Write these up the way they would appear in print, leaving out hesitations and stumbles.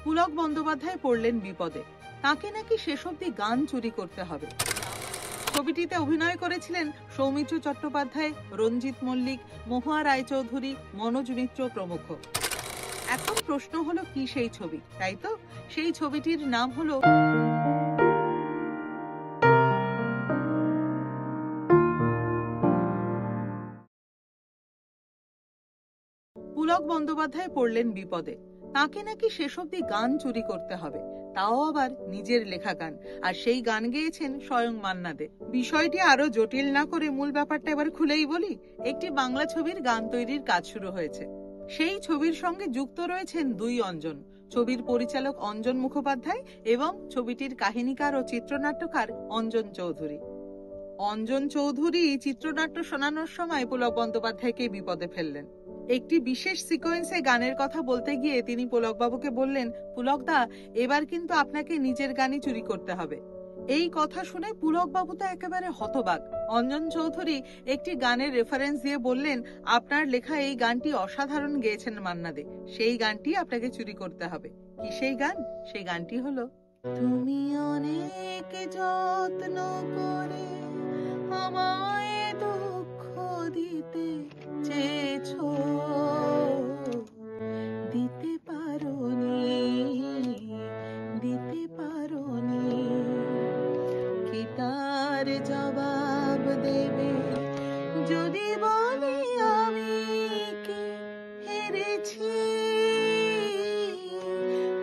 পুলক বন্দ্যোপাধ্যায় পড়লেন বিপদে, তাকে নাকি শেষ অবধি গান চুরি করতে হবে। ছবিটিতে অভিনয় করেছিলেন সৌমিত্র চট্টোপাধ্যায়, রঞ্জিত মল্লিক, মহুয়া রায়চৌধুরী, মনোজ মিত্র প্রমুখ। এখন প্রশ্ন হলো কি সেই ছবি, তাই তো? সেই ছবিটির নাম হলো পুলক বন্দ্যোপাধ্যায় পড়লেন বিপদে, তাকে নাকি শেষ অবধি গান চুরি করতে হবে, তাও আবার নিজের লেখা গান। আর সেই গান গেয়েছেন স্বয়ং মান্না দে। বিষয়টি আরো জটিল না করে মূল ব্যাপারটা এবার খুলেই বলি। একটি বাংলা ছবির গান তৈরির কাজ শুরু হয়েছে। সেই ছবির সঙ্গে যুক্ত রয়েছেন দুই অঞ্জন, ছবির পরিচালক অঞ্জন মুখোপাধ্যায় এবং ছবিটির কাহিনীকার ও চিত্রনাট্যকার অঞ্জন চৌধুরী। অঞ্জন চৌধুরী চিত্রনাট্য শোনানোর সময় পুলক বন্দ্যোপাধ্যায়কে বিপদে ফেললেন। একটি বিশেষ সিকোয়েন্সে গানের কথা বলতে গিয়ে তিনি পুলকবাবুকে বললেন, পুলকদা, এবার কিন্তু আপনাকে নিজের গানই চুরি করতে হবে। এই কথা শুনে পুলকবাবু তো একেবারে হতবাক। অঞ্জন চৌধুরী একটি গানের রেফারেন্স দিয়ে বললেন, আপনার লেখা এই গানটি অসাধারণ গেয়েছেন মান্না দে, সেই গানটি আপনাকে চুরি করতে হবে। কি সেই গান? সেই গানটি হলো, তুমি অনেক যত্ন করে আমায় দুঃখ দিতে চেয়েছো, দিতে পারোনি, দিতে পারোনি, কি তার জবাব দেবে যদি বলি আমি কি হেরেছি?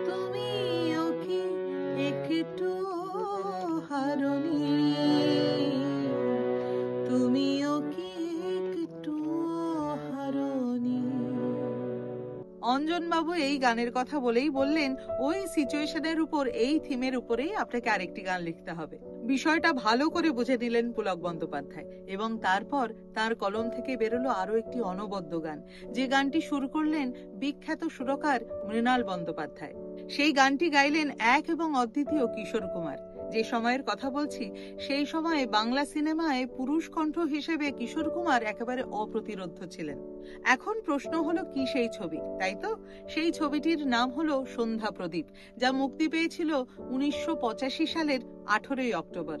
তুমিও কি একটু হারোনি, তুমিও কি একটু হারোনি। অঞ্জন বাবু এই গানের কথা বলেই বললেন, ওই সিচুয়েশনের উপর, এই থিমের উপরেই আপনাকে আরেকটি গান লিখতে হবে। বিষয়টা ভালো করে বুঝে নিলেন পুলক বন্দ্যোপাধ্যায় এবং তারপর তার কলম থেকে বেরোলো আরো একটি অনবদ্য গান, যে গানটি সুর করলেন বিখ্যাত সুরকার মৃণাল বন্দ্যোপাধ্যায়। সেই গানটি গাইলেন এক এবং অদ্বিতীয় কিশোর কুমার। যে সময়ের কথা বলছি, সেই সময়ে বাংলা সিনেমায় পুরুষ কণ্ঠ হিসেবে কিশোর কুমার একেবারে অপ্রতিরোধ্য ছিলেন। এখন প্রশ্ন হলো কি সেই ছবি, তাই তো? সেই ছবিটির নাম হলো সন্ধ্যা প্রদীপ, যা মুক্তি পেয়েছিল 1985 সালের 18 অক্টোবর।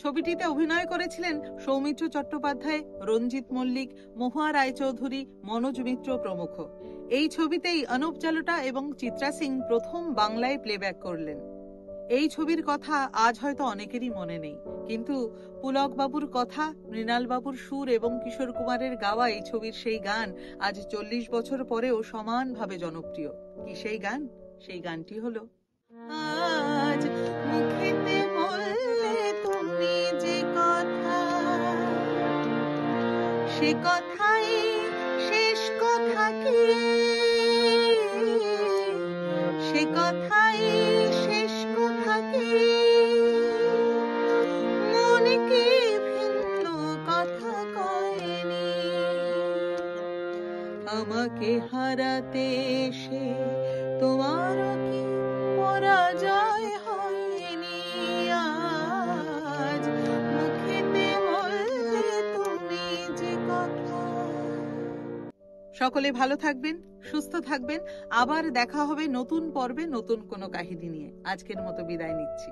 ছবিটিতে অভিনয় করেছিলেন সৌমিত্র চট্টোপাধ্যায়, রঞ্জিত মল্লিক, মহুয়া রায়চৌধুরী, মনোজ মিত্র প্রমুখ। এই ছবিতেই অনুপ জালোটা এবং চিত্রা সিং প্রথম বাংলায় প্লেব্যাক করলেন। এই ছবির কথা আজ হয়তো অনেকেরই মনে নেই, কিন্তু পুলক বাবুর কথা, মৃণাল বাবুর সুর এবং কিশোর কুমারের গাওয়া এই ছবির সেই গান আজ 40 বছর পরেও সমানভাবে জনপ্রিয়। কি সেই গান? সেই গানটি হলো, আজ মুখেতে বললে তুমি যে কথা, সে কথাই শেষ কথা কি, সে কথাই শেষ কথা কি, মনে কি ভিন্ন কথা কয়নি, আমাকে হারাতে এসে তোমারও কি পরাজয় হয়নি, আজ মুখেতে বললে তুমি যে কথা। সকলে ভালো থাকবেন, সুস্থ থাকবেন। আবার দেখা হবে নতুন পর্বে নতুন কোনো কাহিনী নিয়ে। আজকের মতো বিদায় নিচ্ছি।